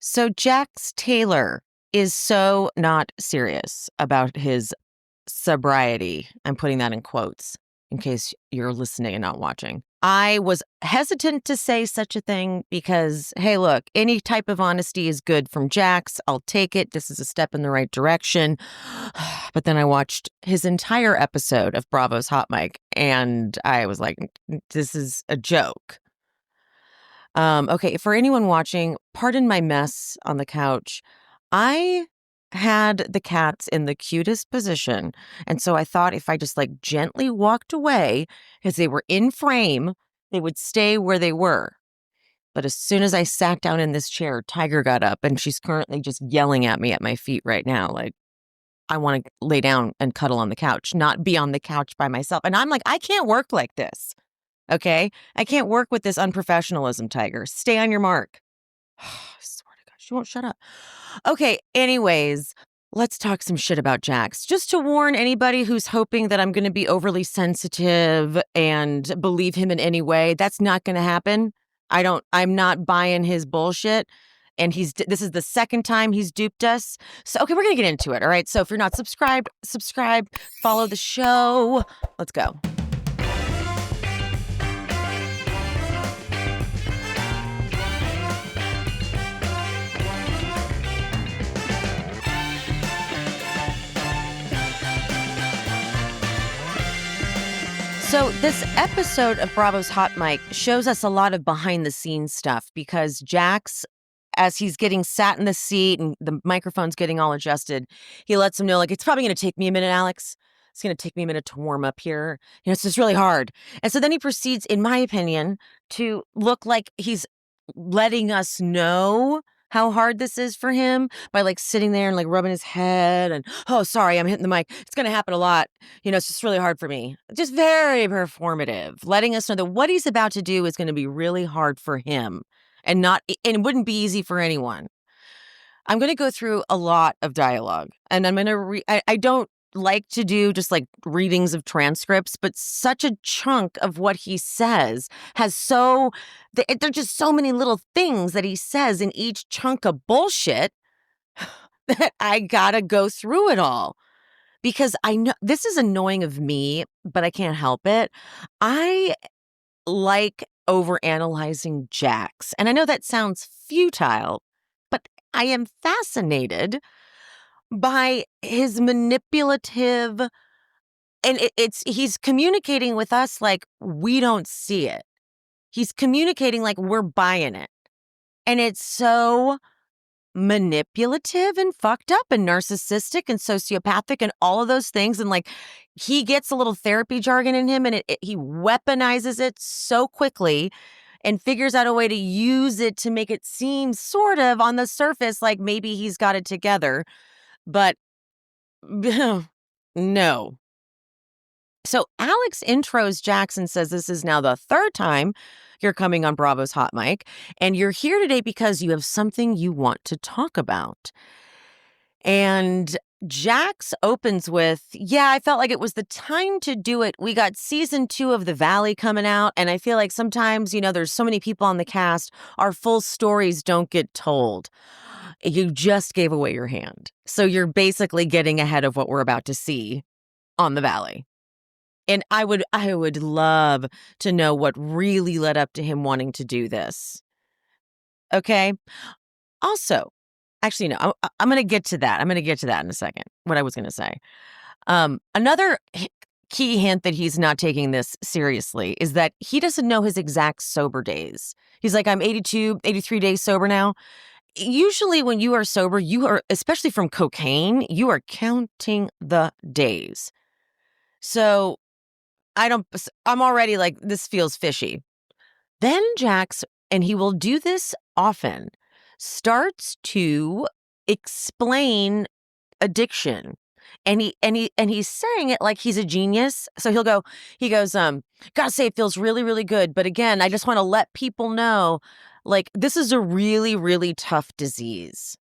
So Jax Taylor is so not serious about his sobriety. I'm putting that in quotes in case you're listening and not watching. I was hesitant to say such a thing because, hey, look, any type of honesty is good from Jax. I'll take it. This is a step in the right direction. But then I watched his entire episode of Bravo's Hot Mic and I was like, this is a joke. Okay, for anyone watching, pardon my mess on the couch. I had the cats in the cutest position. And so I thought if I just like gently walked away, because they were in frame, they would stay where they were. But as soon as I sat down in this chair, Tiger got up and she's currently just yelling at me at my feet right now. Like, I want to lay down and cuddle on the couch, not be on the couch by myself. And I'm like, I can't work like this. Okay? I can't work with this unprofessionalism, Tiger. Stay on your mark. I swear to God, she won't shut up. Okay, anyways, let's talk some shit about Jax. Just to warn anybody who's hoping that I'm going to be overly sensitive and believe him in any way, that's not going to happen. I'm not buying his bullshit. And this is the second time he's duped us. So, okay, we're going to get into it. All right. So if you're not subscribed, subscribe, follow the show. Let's go. So this episode of Bravo's Hot Mic shows us a lot of behind the scenes stuff because Jax, as he's getting sat in the seat and the microphone's getting all adjusted, he lets him know, like, it's probably going to take me a minute, Alex. It's going to take me a minute to warm up here. It's just really hard. And so then he proceeds, in my opinion, to look like he's letting us know how hard this is for him by like sitting there and like rubbing his head and, oh, sorry, I'm hitting the mic. It's going to happen a lot. It's just really hard for me. Just very performative, letting us know that what he's about to do is going to be really hard for him and it wouldn't be easy for anyone. I'm going to go through a lot of dialogue and I'm going to I don't like to do just like readings of transcripts, but such a chunk of what he says there're just so many little things that he says in each chunk of bullshit that I gotta go through it all. Because I know this is annoying of me, but I can't help it. I like overanalyzing Jax. And I know that sounds futile, but I am fascinated by his manipulative, and he's communicating with us like we don't see it. He's communicating like we're buying it. And it's so manipulative and fucked up and narcissistic and sociopathic and all of those things. And like he gets a little therapy jargon in him and he weaponizes it so quickly and figures out a way to use it to make it seem sort of on the surface like maybe he's got it together. But no. So Alex intros Jackson, says this is now the third time you're coming on Bravo's Hot Mic, and you're here today because you have something you want to talk about. And Jax opens with, yeah, I felt like it was the time to do it. We got season 2 of The Valley coming out, and I feel like sometimes, there's so many people on the cast, our full stories don't get told. You just gave away your hand. So you're basically getting ahead of what we're about to see on The Valley. And I would love to know what really led up to him wanting to do this. Okay. Also, actually, no, I'm going to get to that. I'm going to get to that in a second, what I was going to say. Another key hint that he's not taking this seriously is that he doesn't know his exact sober days. He's like, I'm 82, 83 days sober now. Usually when you are sober, you are, especially from cocaine, you are counting the days. So I'm already like, this feels fishy. Then Jax, and he will do this often, starts to explain addiction. And he's saying it like he's a genius. So he goes, gotta say it feels really, really good. But again, I just want to let people know, like, this is a really, really tough disease.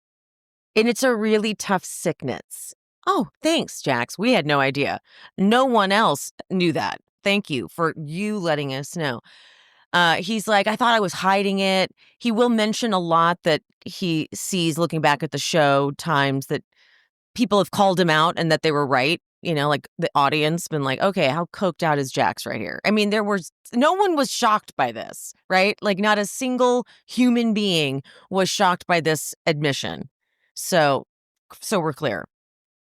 And it's a really tough sickness. Oh, thanks, Jax. We had no idea. No one else knew that. Thank you for you letting us know. He's like, I thought I was hiding it. He will mention a lot that he sees looking back at the show times that people have called him out and that they were right. Like the audience been like, okay, how coked out is Jax right here? I mean, no one was shocked by this, right? Like not a single human being was shocked by this admission. So we're clear.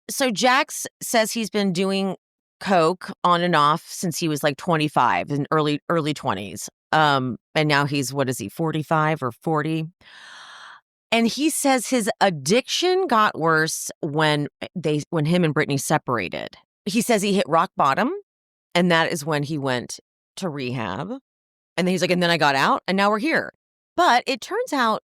So Jax says he's been doing coke on and off since he was like 25 in early 20s. And now he's, what is he, 45 or 40? And he says his addiction got worse when him and Brittany separated. He says he hit rock bottom, and that is when he went to rehab. And then he's like, and then I got out, and now we're here. But it turns out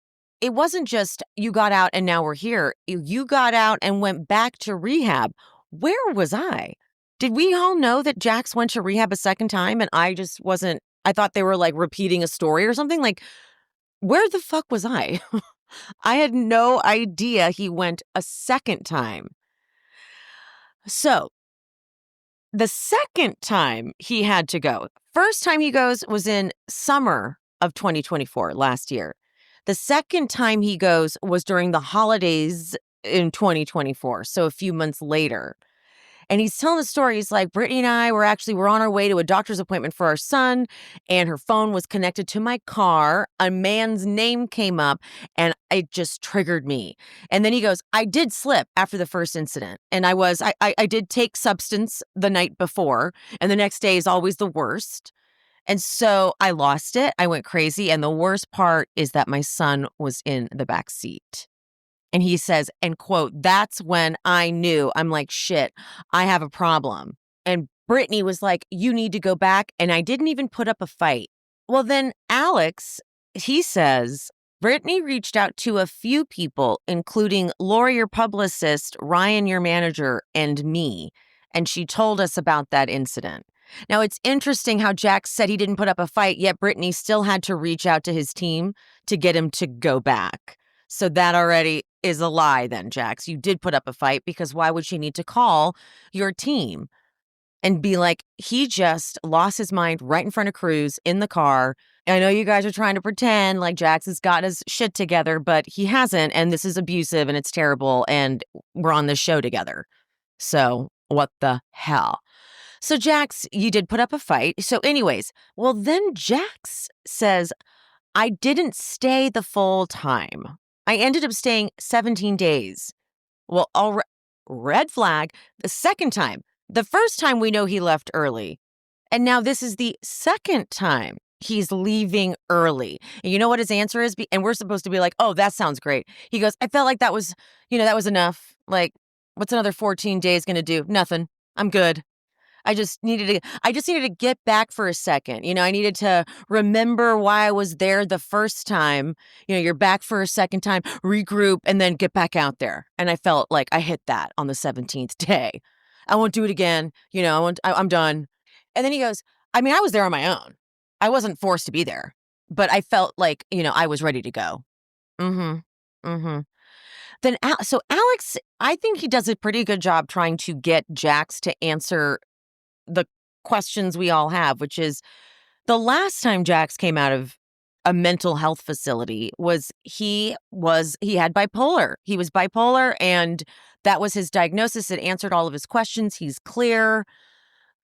it wasn't just you got out and now we're here. You got out and went back to rehab. Where was I? Did we all know that Jax went to rehab a second time and I just wasn't? I thought they were like repeating a story or something. Like, where the fuck was I? I had no idea he went a second time. So the second time he had to go, first time he goes was in summer of 2024, last year. The second time he goes was during the holidays in 2024, so a few months later. And he's telling the story. He's like, Brittany and I were on our way to a doctor's appointment for our son, and her phone was connected to my car. A man's name came up, and it just triggered me. And then he goes, I did slip after the first incident, and I did take substance the night before, and the next day is always the worst. And so I lost it. I went crazy. And the worst part is that my son was in the back seat. And he says, and quote, that's when I knew. I'm like, shit, I have a problem. And Brittany was like, you need to go back. And I didn't even put up a fight. Well, then Alex, he says, Brittany reached out to a few people, including Lori, your publicist, Ryan, your manager, and me. And she told us about that incident. Now, it's interesting how Jax said he didn't put up a fight, yet Brittany still had to reach out to his team to get him to go back. So that already is a lie then, Jax. You did put up a fight because why would she need to call your team and be like, he just lost his mind right in front of Cruz in the car. And I know you guys are trying to pretend like Jax has got his shit together, but he hasn't. And this is abusive and it's terrible. And we're on this show together. So what the hell? So Jax, you did put up a fight. So anyways, well, then Jax says, I didn't stay the full time. I ended up staying 17 days. Well, red flag the second time. The first time we know he left early. And now this is the second time he's leaving early. And you know what his answer is? And we're supposed to be like, oh, that sounds great. He goes, I felt like that was enough. Like, what's another 14 days going to do? Nothing. I'm good. I just needed to get back for a second. I needed to remember why I was there the first time. You're back for a second time, regroup, and then get back out there. And I felt like I hit that on the 17th day. I won't do it again. I'm done. And then he goes, I mean, I was there on my own. I wasn't forced to be there, but I felt like, I was ready to go. Then, so Alex, I think he does a pretty good job trying to get Jax to answer the questions we all have, which is the last time Jax came out of a mental health facility he had bipolar. He was bipolar, and that was his diagnosis. It answered all of his questions. He's clear.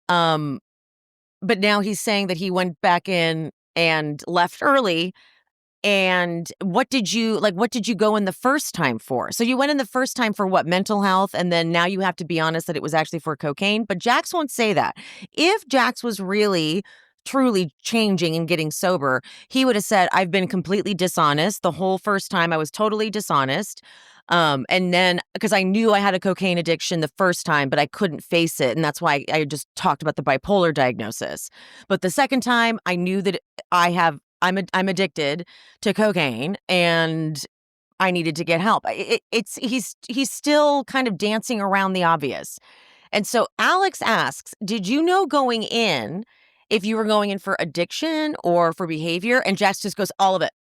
But now he's saying that he went back in and left early. And what did you go in the first time for? So you went in the first time for what? Mental health. And then now you have to be honest that it was actually for cocaine. But Jax won't say that. If Jax was really, truly changing and getting sober, he would have said, I've been completely dishonest. The whole first time I was totally dishonest. And then because I knew I had a cocaine addiction the first time, but I couldn't face it. And that's why I just talked about the bipolar diagnosis. But the second time I knew that I'm addicted to cocaine and I needed to get help. He's still kind of dancing around the obvious. And so Alex asks, did you know going in if you were going in for addiction or for behavior? And Jax just goes, all of it.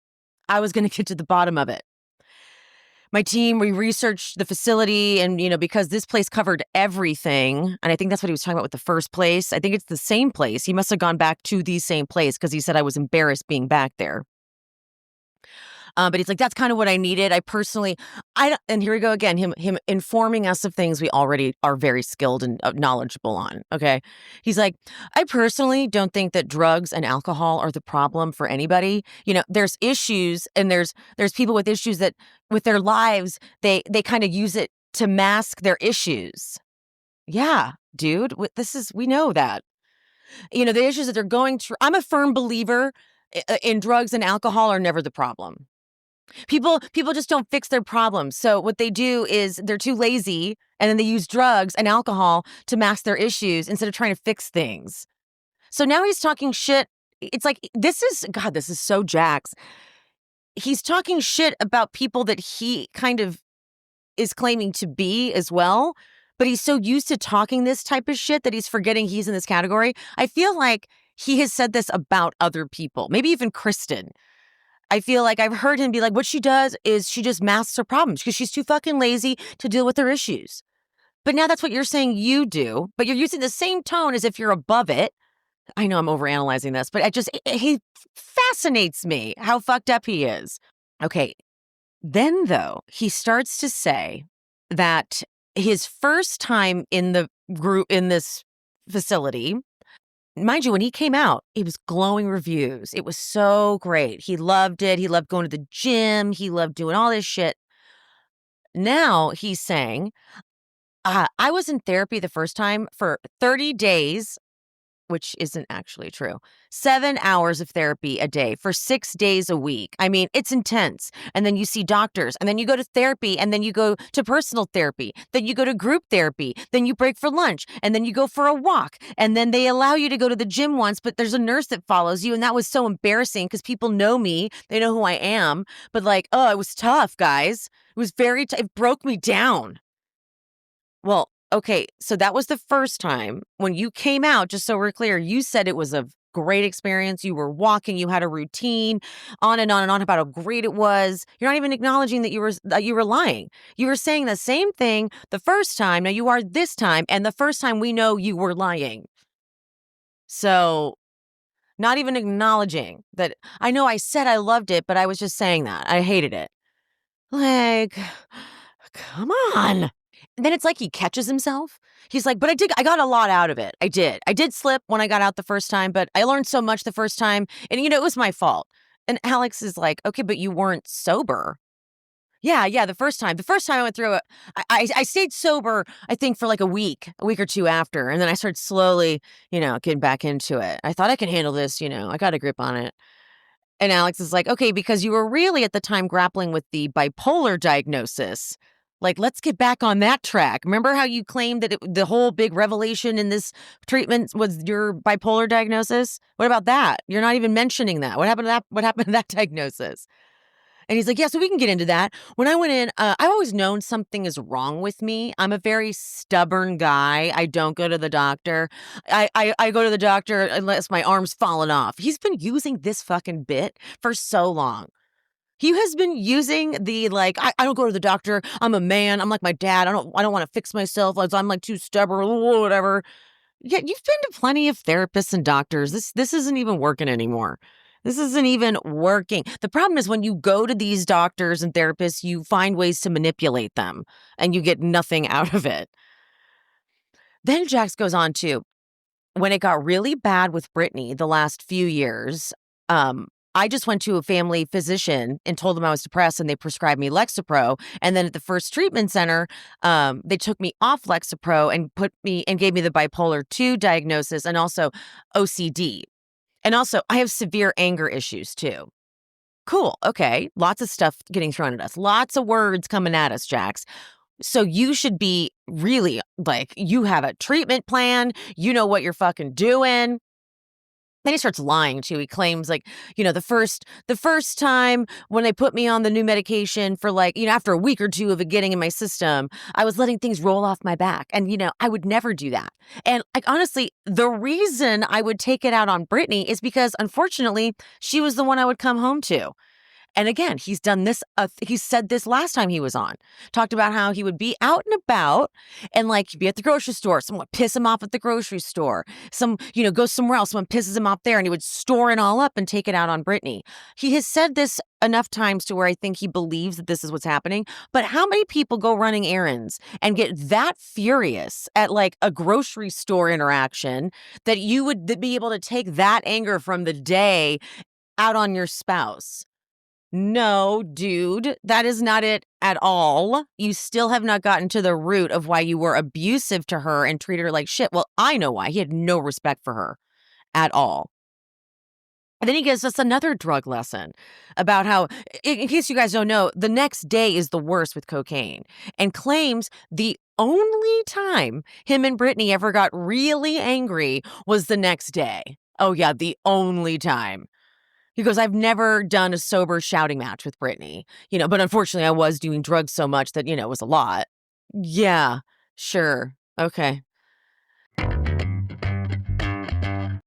I was going to get to the bottom of it. my team, we researched the facility and, because this place covered everything. And I think that's what he was talking about with the first place. I think it's the same place. He must have gone back to the same place because he said I was embarrassed being back there. But he's like, that's kind of what I needed. I personally, and here we go again, him informing us of things we already are very skilled and knowledgeable on. Okay. He's like, I personally don't think that drugs and alcohol are the problem for anybody. There's issues and there's people with issues that with their lives, they kind of use it to mask their issues. Yeah, dude, we know that. The issues that they're going through. I'm a firm believer in drugs and alcohol are never the problem. People just don't fix their problems. So what they do is they're too lazy and then they use drugs and alcohol to mask their issues instead of trying to fix things. So now he's talking shit. It's like, this is so Jax. He's talking shit about people that he kind of is claiming to be as well. But he's so used to talking this type of shit that he's forgetting he's in this category. I feel like he has said this about other people, maybe even Kristen. I feel like I've heard him be like, what she does is she just masks her problems because she's too fucking lazy to deal with her issues. But now that's what you're saying you do, but you're using the same tone as if you're above it. I know I'm overanalyzing this, but he fascinates me how fucked up he is. Okay. Then though, he starts to say that his first time in the group in this facility, mind you, when he came out, it was glowing reviews. It was so great. He loved it. He loved going to the gym. He loved doing all this shit. Now he's saying, I was in therapy the first time for 30 days, which isn't actually true. 7 hours of therapy a day for 6 days a week. I mean, it's intense. And then you see doctors, and then you go to therapy, and then you go to personal therapy, then you go to group therapy, then you break for lunch, and then you go for a walk, and then they allow you to go to the gym once, but there's a nurse that follows you, and that was so embarrassing because people know me. They know who I am. But it was tough, guys. It was very tough. It broke me down. Well, okay, so that was the first time when you came out, just so we're clear, you said it was a great experience. You were walking, you had a routine, on and on and on about how great it was. You're not even acknowledging that you were lying. You were saying the same thing the first time. Now you are this time, and the first time we know you were lying. So not even acknowledging that. I know I said I loved it, but I was just saying that. I hated it. Like, come on. And then it's like he catches himself. He's like, but I got a lot out of it. I did slip when I got out the first time, but I learned so much the first time. And, it was my fault. And Alex is like, okay, but you weren't sober. Yeah, the first time. The first time I went through it, I stayed sober, I think, for like a week or two after. And then I started slowly, getting back into it. I thought I could handle this, I got a grip on it. And Alex is like, okay, because you were really at the time grappling with the bipolar diagnosis. Like, let's get back on that track. Remember how you claimed that the whole big revelation in this treatment was your bipolar diagnosis? What about that? You're not even mentioning that. What happened to that? What happened to that diagnosis? And he's like, yeah, so we can get into that. When I went in, I've always known something is wrong with me. I'm a very stubborn guy. I don't go to the doctor. I go to the doctor unless my arm's fallen off. He's been using this fucking bit for so long. He has been using the I don't go to the doctor. I'm a man. I'm like my dad. I don't want to fix myself. I'm like too stubborn, whatever. Yeah, you've been to plenty of therapists and doctors. This isn't even working anymore. This isn't even working. The problem is when you go to these doctors and therapists, you find ways to manipulate them and you get nothing out of it. Then Jax goes on to, when it got really bad with Brittany the last few years, I just went to a family physician and told them I was depressed and they prescribed me Lexapro. And then at the first treatment center, they took me off Lexapro and gave me the bipolar 2 diagnosis and also OCD. And also, I have severe anger issues too. Cool. Okay. Lots of stuff getting thrown at us. Lots of words coming at us, Jax. So you should be really you have a treatment plan. You know what you're fucking doing. Then he starts lying too. He claims the first time when they put me on the new medication for after a week or two of it getting in my system, I was letting things roll off my back. And, I would never do that. And honestly, the reason I would take it out on Brittany is because unfortunately she was the one I would come home to. And again, he's done this. He said this last time he was on. Talked about how he would be out and about and like be at the grocery store. Someone piss him off at the grocery store. Go somewhere else. Someone pisses him off there, and he would store it all up and take it out on Brittany. He has said this enough times to where I think he believes that this is what's happening. But how many people go running errands and get that furious at like a grocery store interaction that you would be able to take that anger from the day out on your spouse? No, dude, that is not it at all. You still have not gotten to the root of why you were abusive to her and treated her like shit. Well, I know why. He had no respect for her at all. And then he gives us another drug lesson about how, in case you guys don't know, the next day is the worst with cocaine, and claims the only time him and Brittany ever got really angry was the next day. Oh, yeah, the only time. He goes, I've never done a sober shouting match with Brittany, but unfortunately I was doing drugs so much that, it was a lot. Yeah, sure. Okay.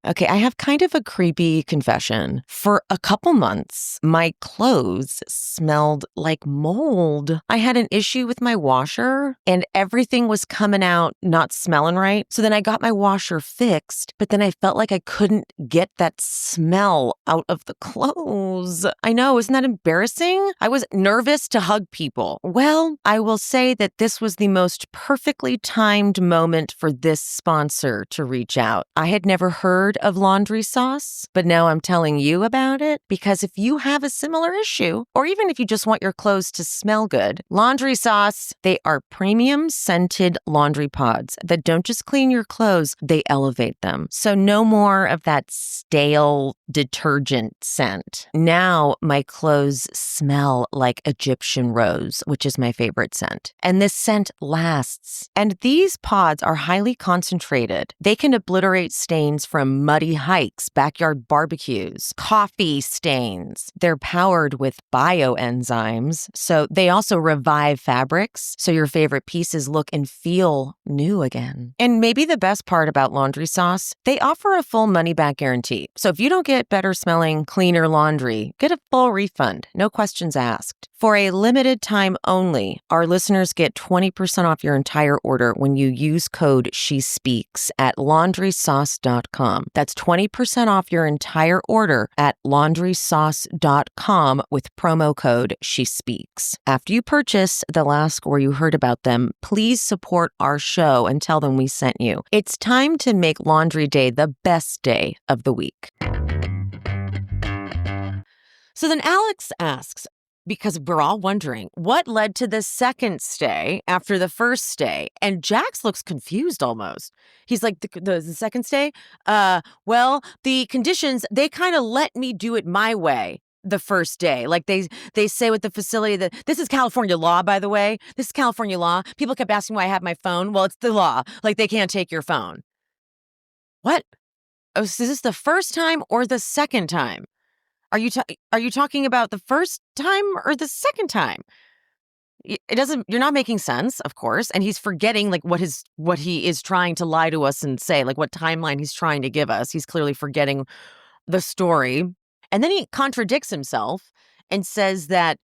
Okay, I have kind of a creepy confession. For a couple months, my clothes smelled like mold. I had an issue with my washer and everything was coming out not smelling right. So then I got my washer fixed, but then I felt like I couldn't get that smell out of the clothes. I know, isn't that embarrassing? I was nervous to hug people. Well, I will say that this was the most perfectly timed moment for this sponsor to reach out. I had never heard of laundry sauce, but now I'm telling you about it because if you have a similar issue, or even if you just want your clothes to smell good, laundry sauce, they are premium scented laundry pods that don't just clean your clothes, they elevate them. So no more of that stale detergent scent. Now my clothes smell like Egyptian rose, which is my favorite scent. And this scent lasts. And these pods are highly concentrated. They can obliterate stains from muddy hikes, backyard barbecues, coffee stains. They're powered with bioenzymes, so they also revive fabrics, so your favorite pieces look and feel new again. And maybe the best part about laundry sauce, they offer a full money-back guarantee. So if you don't get better smelling, cleaner laundry, get a full refund, no questions asked. For a limited time only, our listeners get 20% off your entire order when you use code SHESPEAKS at laundrysauce.com. That's 20% off your entire order at laundrysauce.com with promo code SHESPEAKS. After you purchase, they'll ask where you heard about them. Please support our show and tell them we sent you. It's time to make Laundry Day the best day of the week. So then Alex asks, because we're all wondering, what led to the second stay after the first stay? And Jax looks confused almost. He's like, the second stay? Well, the conditions, they kind of let me do it my way the first day. Like they say with the facility that this is California law, by the way. This is California law. People kept asking why I have my phone. Well, it's the law. Like they can't take your phone. What? Oh, so is this the first time or the second time? Are you talking about the first time or the second time? It doesn't, you're not making sense, of course. And he's forgetting like what he is trying to lie to us and say, like what timeline he's trying to give us. He's clearly forgetting the story. And then he contradicts himself and says that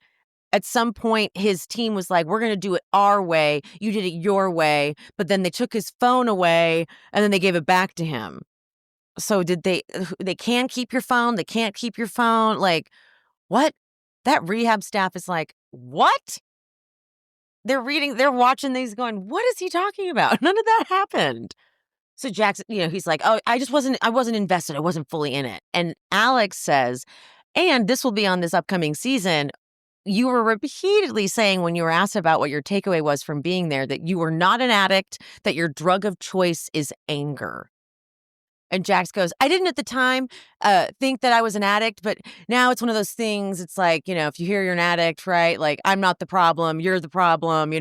at some point his team was like, we're going to do it our way. You did it your way. But then they took his phone away and then they gave it back to him. So did they can keep your phone? They can't keep your phone? Like, what? That rehab staff is like, what? They're watching these going, what is he talking about? None of that happened. So Jackson, he's like, oh, I wasn't invested. I wasn't fully in it. And Alex says, and this will be on this upcoming season. You were repeatedly saying when you were asked about what your takeaway was from being there, that you were not an addict, that your drug of choice is anger. And Jax goes, I didn't at the time think that I was an addict, but now it's one of those things. It's like, if you hear you're an addict, right? Like, I'm not the problem. You're the problem.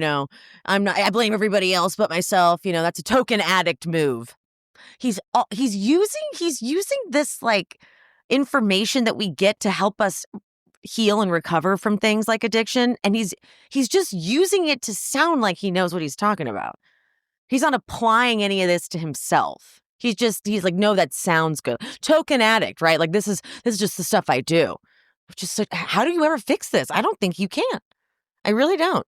I blame everybody else but myself. That's a token addict move. He's using this like information that we get to help us heal and recover from things like addiction. And he's just using it to sound like he knows what he's talking about. He's not applying any of this to himself. He's like, no, that sounds good. Token addict, right? Like this is just the stuff I do. which is how do you ever fix this? I don't think you can. I really don't.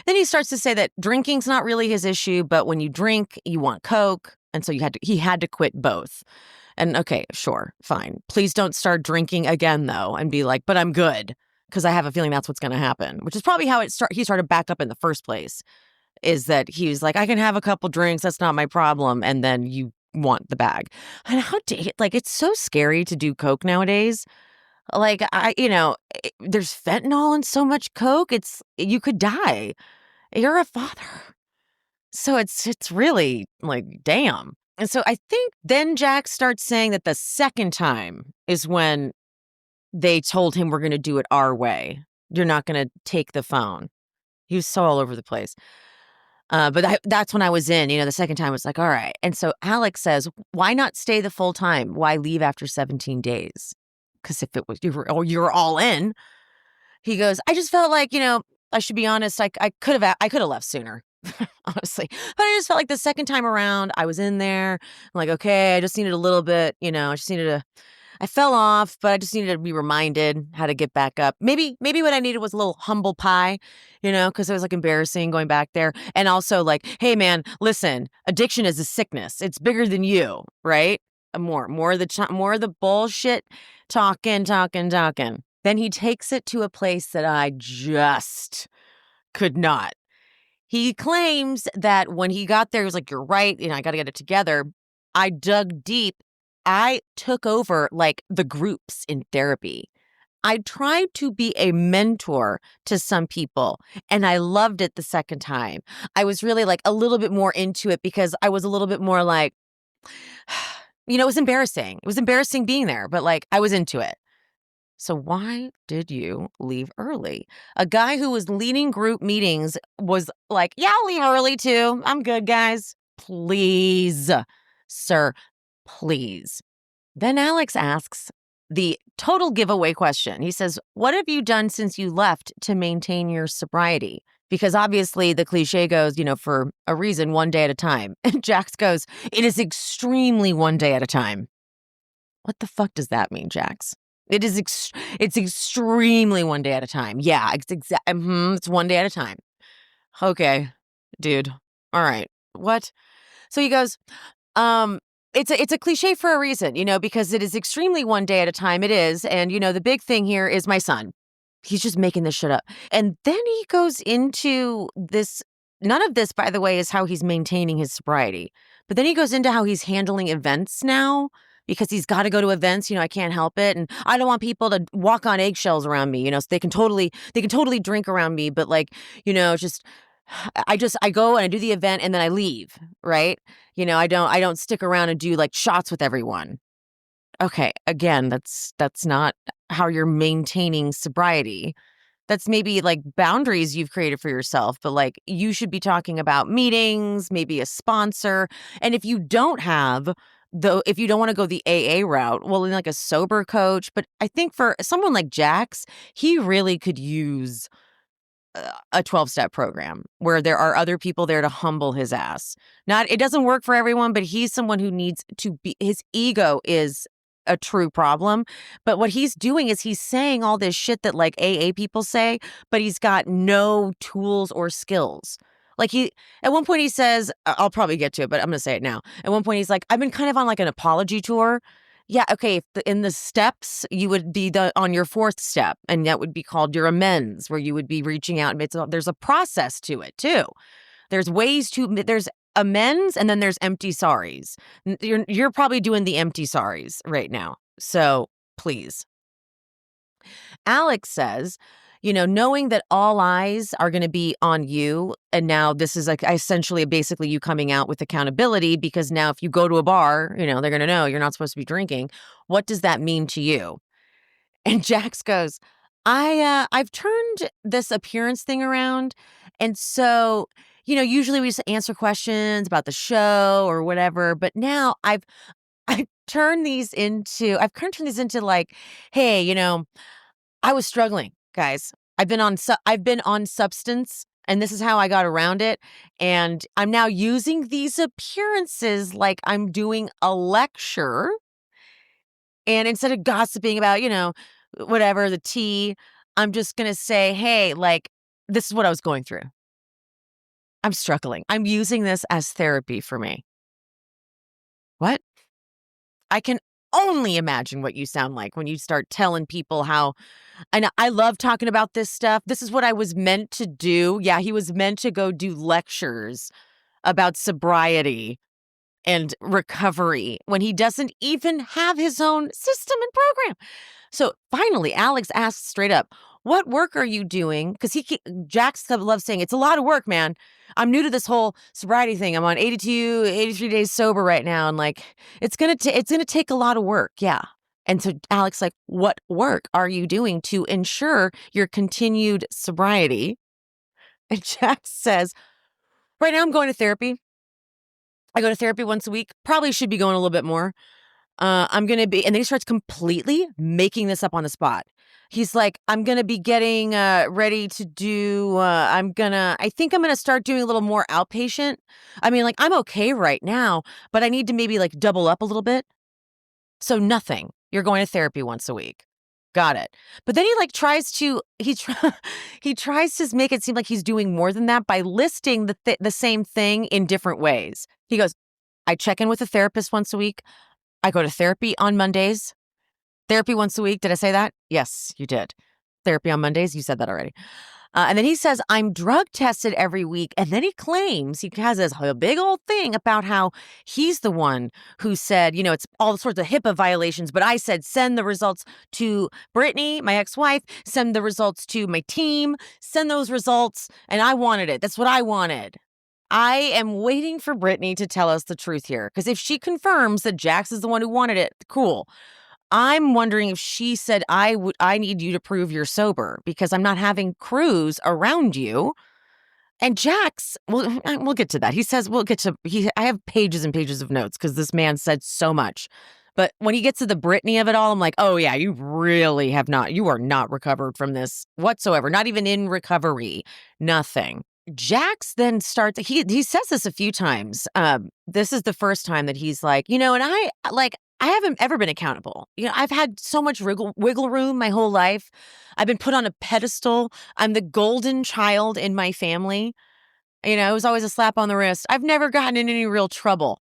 Then he starts to say that drinking's not really his issue, but when you drink, you want Coke. And so he had to quit both. And okay, sure, fine. Please don't start drinking again, though, and be like, but I'm good. Because I have a feeling that's what's going to happen, which is probably how he started back up in the first place, is that he was like, I can have a couple drinks. That's not my problem. And then you want the bag. And it's so scary to do Coke nowadays. Like, there's fentanyl in so much Coke. You could die. You're a father. So it's really like, damn. And so I think then Jack starts saying that the second time is when they told him, we're going to do it our way. You're not going to take the phone. He was so all over the place. But that's when I was in, the second time I was like, all right. And so Alex says, why not stay the full time? Why leave after 17 days? Because if it was, you're all in. He goes, I just felt like, I should be honest. I could have left sooner, honestly. But I just felt like the second time around, I was in there. I'm like, okay, I just needed a little bit, I fell off, but I just needed to be reminded how to get back up. Maybe what I needed was a little humble pie, because it was like embarrassing going back there. And also like, hey man, listen, addiction is a sickness. It's bigger than you, right? More of the bullshit talking. Then he takes it to a place that I just could not. He claims that when he got there, he was like, you're right, I got to get it together. I dug deep. I took over like the groups in therapy. I tried to be a mentor to some people, and I loved it the second time. I was really like a little bit more into it because I was a little bit more like, it was embarrassing. It was embarrassing being there, but like I was into it. So why did you leave early? A guy who was leading group meetings was like, yeah, I'll leave early too. I'm good, guys. Please, sir, please. Then Alex asks the total giveaway question. He says, what have you done since you left to maintain your sobriety? Because obviously the cliche goes, for a reason, one day at a time. And Jax goes, it is extremely one day at a time. What the fuck does that mean, Jax? It's extremely one day at a time. Yeah, it's one day at a time. Okay, dude. All right. What? So he goes, it's a cliche for a reason, because it is extremely one day at a time. It is. And, the big thing here is my son. He's just making this shit up. And then he goes into this. None of this, by the way, is how he's maintaining his sobriety. But then he goes into how he's handling events now because he's got to go to events. I can't help it. And I don't want people to walk on eggshells around me, so they can totally drink around me. But like, just I go and I do the event and then I leave, right? I don't stick around and do like shots with everyone. Okay, again, that's not how you're maintaining sobriety. That's maybe like boundaries you've created for yourself, but like you should be talking about meetings, maybe a sponsor. And if you don't want to go the AA route, well, then like a sober coach. But I think for someone like Jax, he really could use a 12-step program where there are other people there to humble his ass. It doesn't work for everyone, but he's someone who needs to be, his ego is a true problem. But what he's doing is he's saying all this shit that like AA people say, but he's got no tools or skills. Like at one point he says, I'll probably get to it, but I'm going to say it now. At one point he's like, I've been kind of on like an apology tour. Yeah, okay. In the steps, you would be on your fourth step, and that would be called your amends, where you would be reaching out. There's a process to it too. There's amends, and then there's empty sorries. You're probably doing the empty sorries right now. So please. Alex says, knowing that all eyes are going to be on you, and now this is like essentially basically you coming out with accountability, because now if you go to a bar, they're going to know you're not supposed to be drinking. What does that mean to you? And Jax goes, I've turned this appearance thing around. And so, usually we just answer questions about the show or whatever, but now I've turned these into like, hey, I was struggling, guys. I've been on substance, and this is how I got around it. And I'm now using these appearances like I'm doing a lecture. And instead of gossiping about, whatever, the tea. I'm just going to say, hey, like, this is what I was going through. I'm struggling. I'm using this as therapy for me. What? I can only imagine what you sound like when you start telling people how, and I love talking about this stuff. This is what I was meant to do. Yeah, he was meant to go do lectures about sobriety and recovery when he doesn't even have his own system and program. So finally, Alex asks straight up, "What work are you doing?" Because Jax loves saying, "It's a lot of work, man. I'm new to this whole sobriety thing. I'm on 82, 83 days sober right now, and like, it's gonna take a lot of work." Yeah. And so Alex like, "What work are you doing to ensure your continued sobriety?" And Jax says, "Right now, I'm going to therapy. I go to therapy once a week. Probably should be going a little bit more. I'm gonna be," and then he starts completely making this up on the spot. He's like, "I'm gonna be getting ready to do. I think I'm gonna start doing a little more outpatient. I mean, like, I'm okay right now, but I need to maybe like double up a little bit. So nothing. You're going to therapy once a week. Got it." But then he like he tries to make it seem like he's doing more than that by listing the same thing in different ways. He goes, "I check in with a therapist once a week. I go to therapy on Mondays. Therapy once a week." Did I say that? Yes, you did. Therapy on Mondays. You said that already. And then he says, "I'm drug tested every week." And then he claims he has this whole big old thing about how he's the one who said, it's all sorts of HIPAA violations. But I said, send the results to Brittany, my ex-wife, send the results to my team, send those results. And I wanted it. That's what I wanted. I am waiting for Brittany to tell us the truth here. Because if she confirms that Jax is the one who wanted it, cool. I'm wondering if she said, I need you to prove you're sober because I'm not having crews around you. And Jax, well, we'll get to that. He says, I have pages and pages of notes because this man said so much. But when he gets to the Brittany of it all, I'm like, oh yeah, you are not recovered from this whatsoever. Not even in recovery, nothing. Jax then starts, he says this a few times. This is the first time that he's like, and I haven't ever been accountable. I've had so much wiggle room my whole life. I've been put on a pedestal. I'm the golden child in my family. It was always a slap on the wrist. I've never gotten in any real trouble.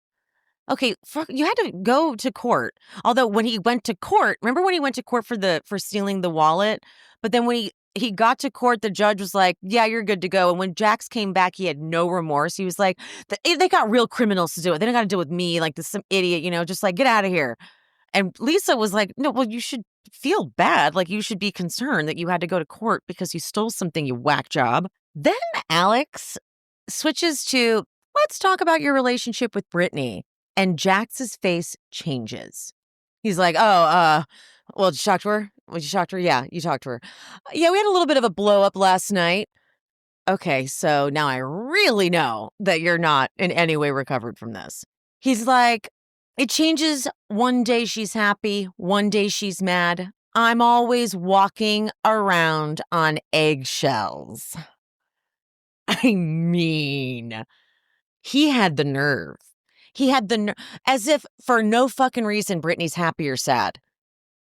Okay, you had to go to court. Although when he went to court, remember when he went to court for stealing the wallet? But then when he got to court, the judge was like, "Yeah, you're good to go." And when Jax came back, he had no remorse. He was like, "They got real criminals to do it. They don't got to deal with me, like some idiot, just like get out of here." And Lisa was like, "No, well, you should feel bad. Like you should be concerned that you had to go to court because you stole something, you whack job." Then Alex switches to, "Let's talk about your relationship with Brittany." And Jax's face changes. He's like, "Oh, well, did you talk to her? Did you talk to her? Yeah, you talked to her. Yeah, we had a little bit of a blow up last night." Okay, so now I really know that you're not in any way recovered from this. He's like, "It changes. One day she's happy, one day she's mad. I'm always walking around on eggshells." I mean, he had the nerve. He had as if for no fucking reason Britney's happy or sad,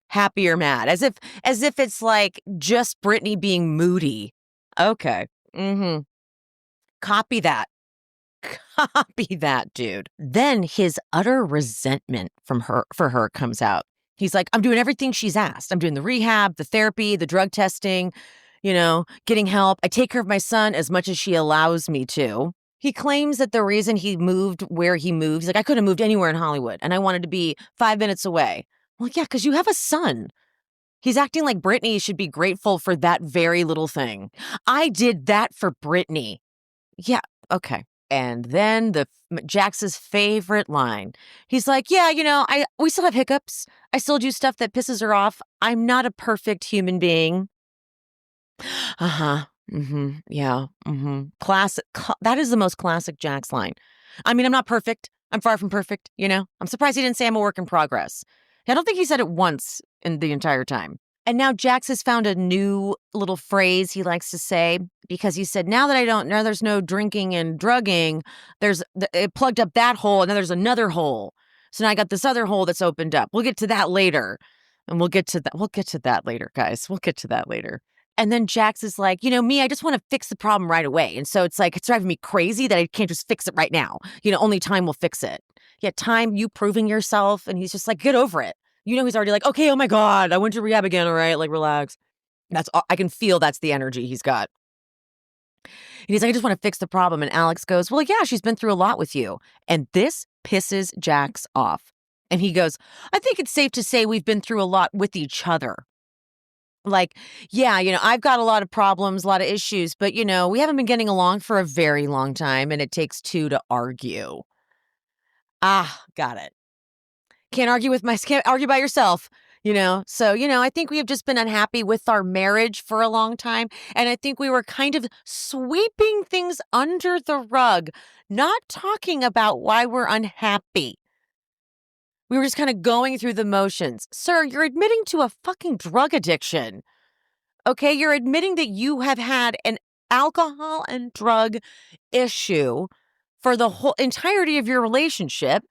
happy or mad, as if it's like just Britney being moody. Okay. Mm-hmm. Copy that. Copy that, dude. Then his utter resentment for her comes out. He's like, "I'm doing everything she's asked. I'm doing the rehab, the therapy, the drug testing, getting help. I take care of my son as much as she allows me to." He claims that the reason he moved where he moved, he's like, "I could have moved anywhere in Hollywood and I wanted to be 5 minutes away." Well, yeah, because you have a son. He's acting like Britney should be grateful for that very little thing. I did that for Britney. Yeah, okay. And then Jax's favorite line. He's like, "Yeah, we still have hiccups. I still do stuff that pisses her off. I'm not a perfect human being." Uh-huh. Mm-hmm. Yeah. Mm-hmm. Classic. That is the most classic Jax line. I mean, I'm not perfect. I'm far from perfect, I'm surprised he didn't say I'm a work in progress. I don't think he said it once in the entire time. And now Jax has found a new little phrase he likes to say because he said, now there's no drinking and drugging, it plugged up that hole and then there's another hole. So now I got this other hole that's opened up. We'll get to that later. And we'll get to that. We'll get to that later, guys. We'll get to that later. And then Jax is like, me, I just want to fix the problem right away. And so it's like, it's driving me crazy that I can't just fix it right now. Only time will fix it. Yeah, time, you proving yourself. And he's just like, get over it. He's already like, okay, oh my God, I went to rehab again. All right, like, relax. I can feel that's the energy he's got. And he's like, I just want to fix the problem. And Alex goes, well, yeah, she's been through a lot with you. And this pisses Jax off. And he goes, I think it's safe to say we've been through a lot with each other. Like, yeah, I've got a lot of problems, a lot of issues, but, we haven't been getting along for a very long time, and it takes two to argue. Ah, got it. Can't argue by yourself, So, I think we have just been unhappy with our marriage for a long time, and I think we were kind of sweeping things under the rug, not talking about why we're unhappy. We were just kind of going through the motions. Sir, you're admitting to a fucking drug addiction. Okay, you're admitting that you have had an alcohol and drug issue for the whole entirety of your relationship.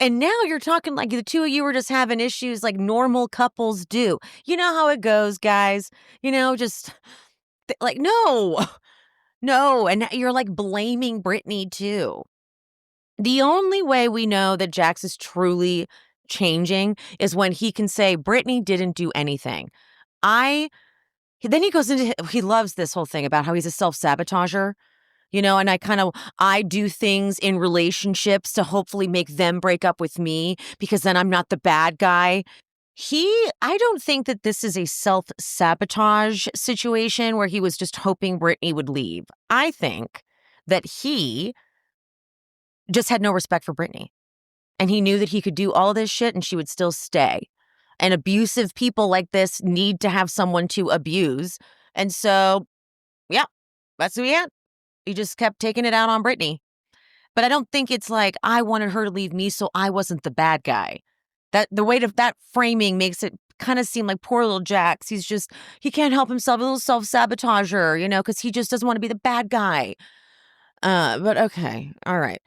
And now you're talking like the two of you were just having issues like normal couples do. You know how it goes, guys. Just like, no, no. And you're like blaming Brittany too. The only way we know that Jax is truly changing is when he can say, Brittany didn't do anything. Then he goes into, he loves this whole thing about how he's a self-sabotager, and I do things in relationships to hopefully make them break up with me because then I'm not the bad guy. I don't think that this is a self-sabotage situation where he was just hoping Brittany would leave. I think that he just had no respect for Brittany. And he knew that he could do all this shit and she would still stay. And abusive people like this need to have someone to abuse. And so, yeah, that's who he had. He just kept taking it out on Brittany. But I don't think it's like, I wanted her to leave me so I wasn't the bad guy. The weight of that framing makes it kind of seem like poor little Jax. He can't help himself, a little self-sabotager, because he just doesn't want to be the bad guy. But okay, all right.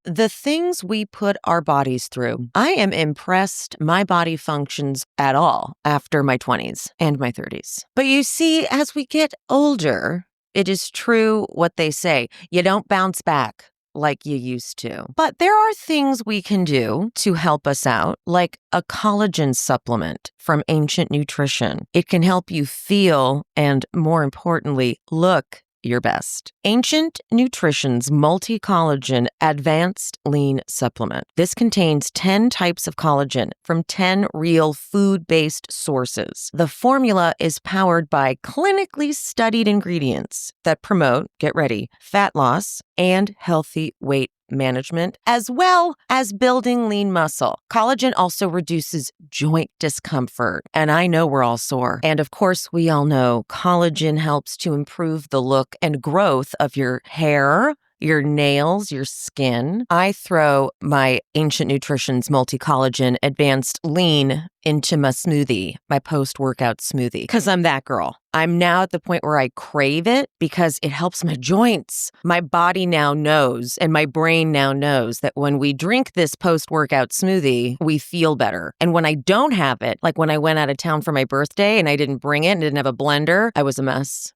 The things we put our bodies through. I am impressed my body functions at all after my 20s and my 30s. But you see, as we get older, it is true what they say. You don't bounce back like you used to. But there are things we can do to help us out, like a collagen supplement from Ancient Nutrition. It can help you feel and, more importantly, look your best. Ancient Nutrition's multi-collagen advanced lean supplement. This contains 10 types of collagen from 10 real food-based sources. The formula is powered by clinically studied ingredients that promote, get ready, fat loss and healthy weight management, as well as building lean muscle. Collagen also reduces joint discomfort, and I know we're all sore. And of course, we all know collagen helps to improve the look and growth of your hair, your nails, your skin. I throw my Ancient Nutrition's multi-collagen advanced lean into my smoothie, my post-workout smoothie, because I'm that girl. I'm now at the point where I crave it because it helps my joints. My body now knows and my brain now knows that when we drink this post-workout smoothie, we feel better. And when I don't have it, like when I went out of town for my birthday and I didn't bring it and didn't have a blender, I was a mess.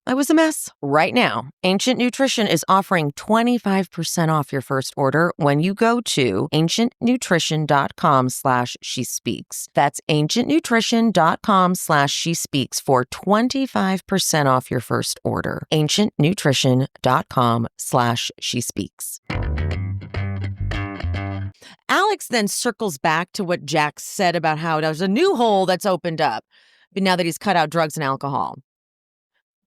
Right now, Ancient Nutrition is offering 25% off your first order when you go to ancientnutrition.com/shespeaks. That's ancientnutrition.com/shespeaks for 25% off your first order. ancientnutrition.com/shespeaks. Alex then circles back to what Jax said about how there's a new hole that's opened up now that he's cut out drugs and alcohol.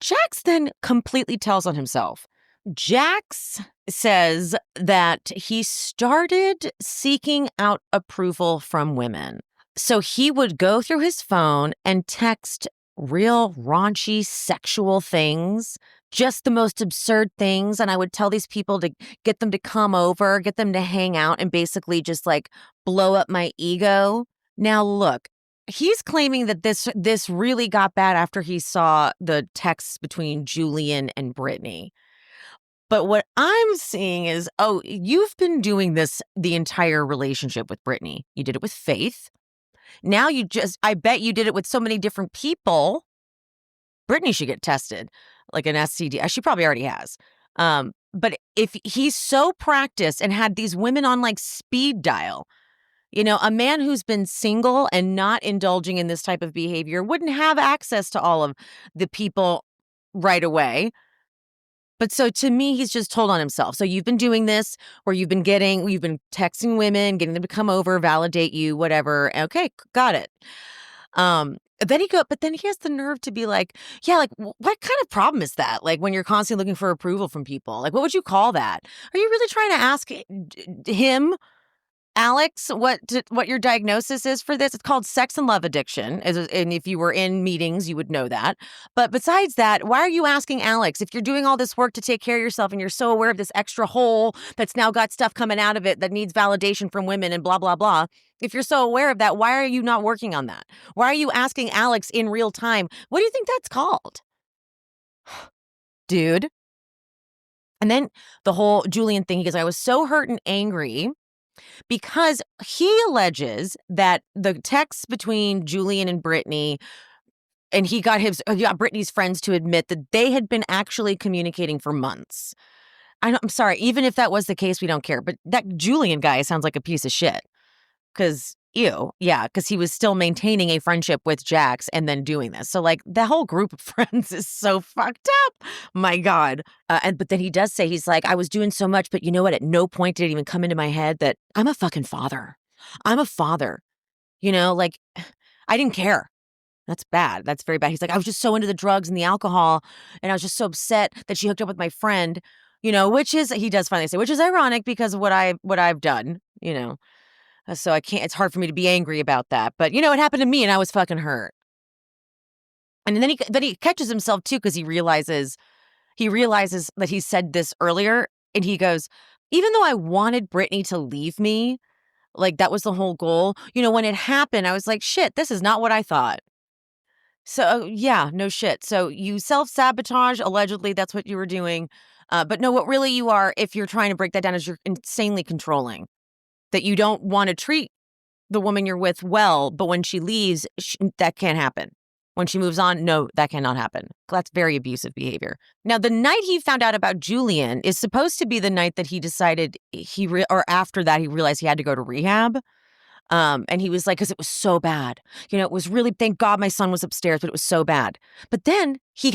Jax then completely tells on himself. Jax says that he started seeking out approval from women. So he would go through his phone and text real raunchy sexual things, just the most absurd things. And I would tell these people to get them to come over, get them to hang out and basically just like blow up my ego. Now, look, he's claiming that this really got bad after he saw the texts between Julian and Brittany. But what I'm seeing is, oh, you've been doing this the entire relationship with Brittany. You did it with Faith. Now I bet you did it with so many different people. Brittany should get tested like an STD. She probably already has. But if he's so practiced and had these women on like speed dial, a man who's been single and not indulging in this type of behavior wouldn't have access to all of the people right away. But so to me, he's just told on himself. So you've been doing this where you've been texting women, getting them to come over, validate you, whatever. Okay, got it. But then he has the nerve to be like, yeah, like, what kind of problem is that? Like, when you're constantly looking for approval from people, like, what would you call that? Are you really trying to ask him, Alex, what your diagnosis is for this? It's called sex and love addiction. And if you were in meetings, you would know that. But besides that, why are you asking Alex if you're doing all this work to take care of yourself and you're so aware of this extra hole that's now got stuff coming out of it that needs validation from women and blah, blah, blah? If you're so aware of that, why are you not working on that? Why are you asking Alex in real time? What do you think that's called? Dude. And then the whole Julian thing, he goes, I was so hurt and angry because he alleges that the texts between Julian and Brittany, and he got Brittany's friends to admit that they had been actually communicating for months. I'm sorry, even if that was the case, we don't care. But that Julian guy sounds like a piece of shit. Because, because he was still maintaining a friendship with Jax and then doing this. So, like, the whole group of friends is so fucked up. My God. But then he does say, he's like, I was doing so much, but you know what? At no point did it even come into my head that I'm a fucking father. I'm a father. Like, I didn't care. That's bad. That's very bad. He's like, I was just so into the drugs and the alcohol, and I was just so upset that she hooked up with my friend, which is, he does finally say, which is ironic because of what I've done, So it's hard for me to be angry about that. But, it happened to me and I was fucking hurt. And then he catches himself too because he realizes that he said this earlier and he goes, even though I wanted Brittany to leave me, like that was the whole goal. When it happened, I was like, shit, this is not what I thought. So, yeah, no shit. So you self-sabotage, allegedly, that's what you were doing. But no, what really you are, if you're trying to break that down, is you're insanely controlling. That you don't want to treat the woman you're with well, but when she leaves, that can't happen. When she moves on, no, that cannot happen. That's very abusive behavior. Now, the night he found out about Julian is supposed to be the night that he decided or after that, he realized he had to go to rehab. And he was like, because it was so bad. It was really, thank God my son was upstairs, but it was so bad. But then he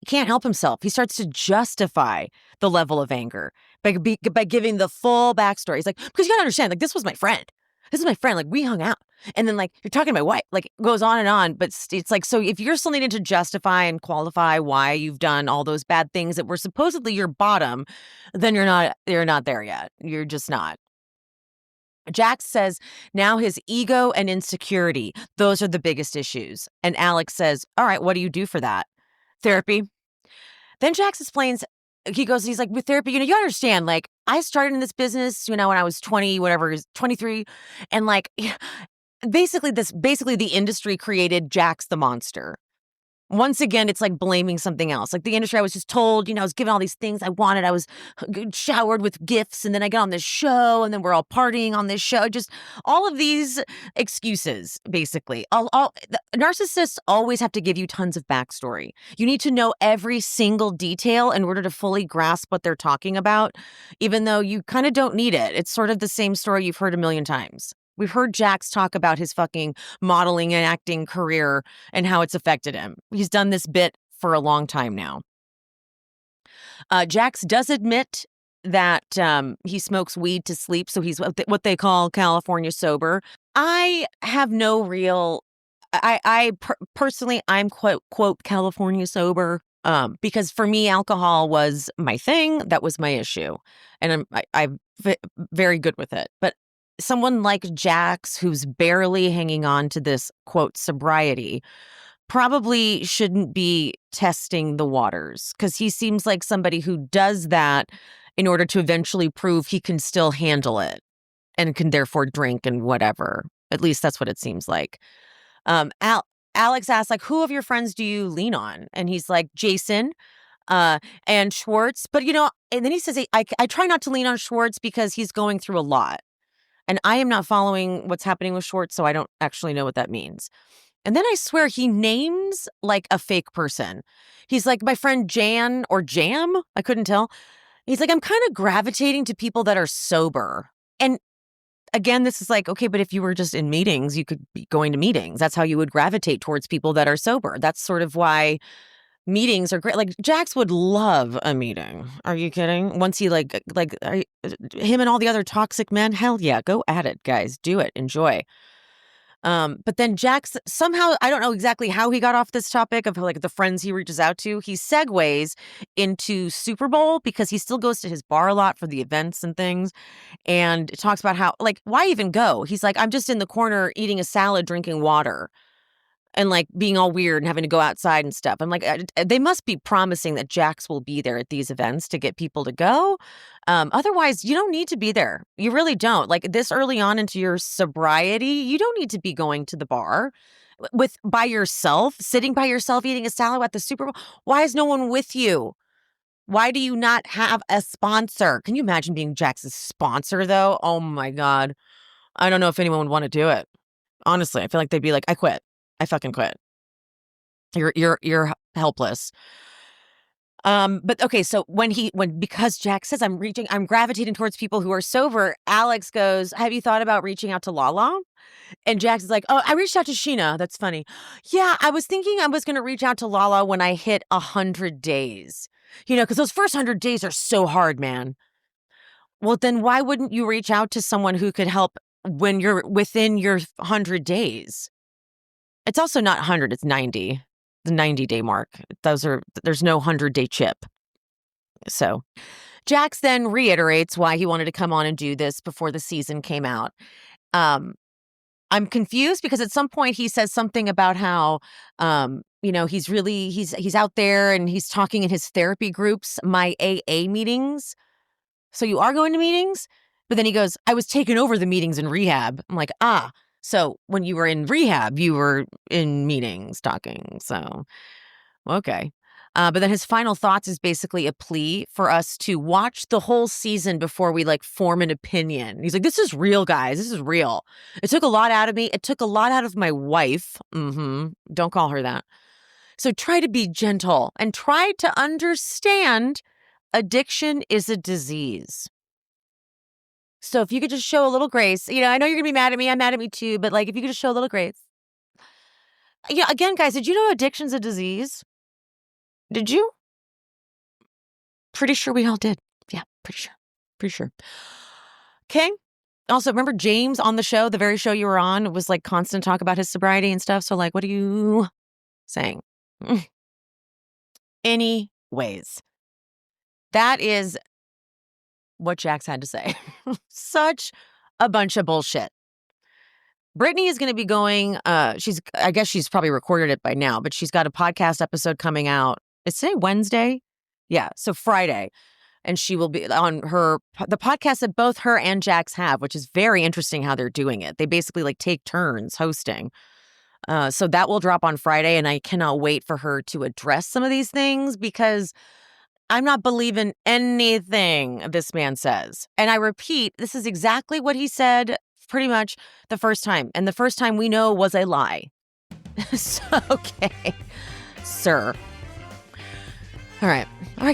can't help himself. He starts to justify the level of anger by giving the full backstory. He's like, because you gotta understand, like, this was my friend. This is my friend. Like, we hung out. And then, like, you're talking to my wife. Like, it goes on and on. But it's like, so if you're still needing to justify and qualify why you've done all those bad things that were supposedly your bottom, then you're not there yet. You're just not. Jax says now his ego and insecurity, those are the biggest issues. And Alex says, all right, what do you do for that? Therapy. Then Jax explains, he's like, with therapy, you understand, like, I started in this business, when I was 20, whatever, 23. And like, basically the industry created Jax the monster. Once again, it's like blaming something else. Like the industry, I was just told, I was given all these things I wanted. I was showered with gifts, and then I get on this show, and then we're all partying on this show. Just all of these excuses, basically. Narcissists always have to give you tons of backstory. You need to know every single detail in order to fully grasp what they're talking about, even though you kind of don't need it. It's sort of the same story you've heard a million times. We've heard Jax talk about his fucking modeling and acting career and how it's affected him. He's done this bit for a long time now. Jax does admit that he smokes weed to sleep, so he's what they call California sober. I have no real... personally, I'm quote California sober because for me, alcohol was my thing. That was my issue. And I'm very good with it. But someone like Jax, who's barely hanging on to this, quote, sobriety, probably shouldn't be testing the waters because he seems like somebody who does that in order to eventually prove he can still handle it and can therefore drink and whatever. At least that's what it seems like. Alex asks, like, who of your friends do you lean on? And he's like, Jason and Schwartz. But, and then he says, I try not to lean on Schwartz because he's going through a lot. And I am not following what's happening with Schwartz, so I don't actually know what that means. And then I swear he names like a fake person. He's like, my friend Jan or Jam. I couldn't tell. He's like, I'm kind of gravitating to people that are sober. And again, this is like, okay, but if you were just in meetings, you could be going to meetings. That's how you would gravitate towards people that are sober. That's sort of why meetings are great. Like Jax would love a meeting. Are you kidding? Once he him and all the other toxic men, hell yeah, go at it, guys. Do it. Enjoy. But then Jax somehow, I don't know exactly how he got off this topic of like the friends he reaches out to. He segues into Super Bowl because he still goes to his bar a lot for the events and things. And talks about how, like, why even go? He's like, I'm just in the corner eating a salad, drinking water. And like being all weird and having to go outside and stuff. I'm like, they must be promising that Jax will be there at these events to get people to go. Otherwise, you don't need to be there. You really don't. Like this early on into your sobriety, you don't need to be going to the bar by yourself, sitting by yourself, eating a salad at the Super Bowl. Why is no one with you? Why do you not have a sponsor? Can you imagine being Jax's sponsor though? Oh my God. I don't know if anyone would want to do it. Honestly, I feel like they'd be like, I quit. I fucking quit. You're helpless. But okay, so because Jax says I'm gravitating towards people who are sober, Alex goes, have you thought about reaching out to Lala? And Jax is like, oh, I reached out to Sheena. That's funny. Yeah, I was thinking I was going to reach out to Lala when I hit 100 days. Because those first 100 days are so hard, man. Well, then why wouldn't you reach out to someone who could help when you're within your 100 days? It's also not 100, it's 90. The 90-day mark. There's no 100-day chip. So Jax then reiterates why he wanted to come on and do this before the season came out. I'm confused because at some point he says something about how, he's out there and he's talking in his therapy groups, my AA meetings. So you are going to meetings? But then he goes, I was taking over the meetings in rehab. I'm like, so when you were in rehab, you were in meetings talking. So, okay. But then his final thoughts is basically a plea for us to watch the whole season before we form an opinion. He's like, this is real, guys. This is real. It took a lot out of me. It took a lot out of my wife. Don't call her that. So try to be gentle and try to understand addiction is a disease. So if you could just show a little grace, I know you're gonna be mad at me. I'm mad at me too. But if you could just show a little grace. Again, guys, did you know addiction's a disease? Did you? Pretty sure we all did. Yeah, pretty sure. Okay. Also, remember James on the show, the very show you were on, was constant talk about his sobriety and stuff. So what are you saying? Anyways, that is what Jax had to say. Such a bunch of bullshit. Brittany is going to be going, I guess she's probably recorded it by now, but she's got a podcast episode coming out. Is today Wednesday? Yeah, so Friday. And she will be on the podcast that both her and Jax have, which is very interesting how they're doing it. They basically take turns hosting. So that will drop on Friday, and I cannot wait for her to address some of these things because I'm not believing anything this man says. And I repeat, this is exactly what he said pretty much the first time. And the first time we know was a lie. So, okay, sir. All right,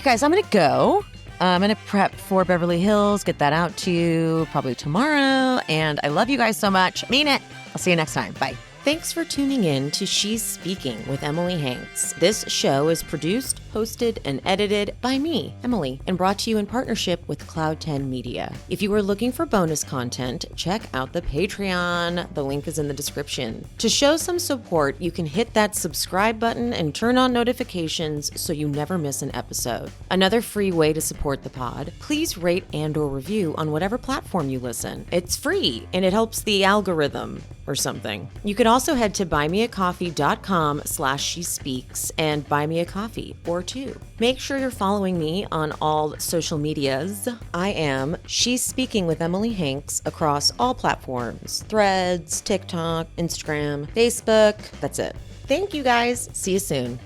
guys, I'm going to go. I'm going to prep for Beverly Hills, get that out to you probably tomorrow. And I love you guys so much. Mean it. I'll see you next time. Bye. Thanks for tuning in to She's Speaking with Emily Hanks. This show is produced, hosted, and edited by me, Emily, and brought to you in partnership with Cloud 10 Media. If you are looking for bonus content, check out the Patreon. The link is in the description. To show some support, you can hit that subscribe button and turn on notifications so you never miss an episode. Another free way to support the pod, please rate and/or review on whatever platform you listen. It's free, and it helps the algorithm or something. You can also head to buymeacoffee.com/shespeaks and buy me a coffee or two. Make sure you're following me on all social medias. I am She's Speaking with Emily Hanks across all platforms: Threads, TikTok, Instagram, Facebook. That's it. Thank you guys. See you soon.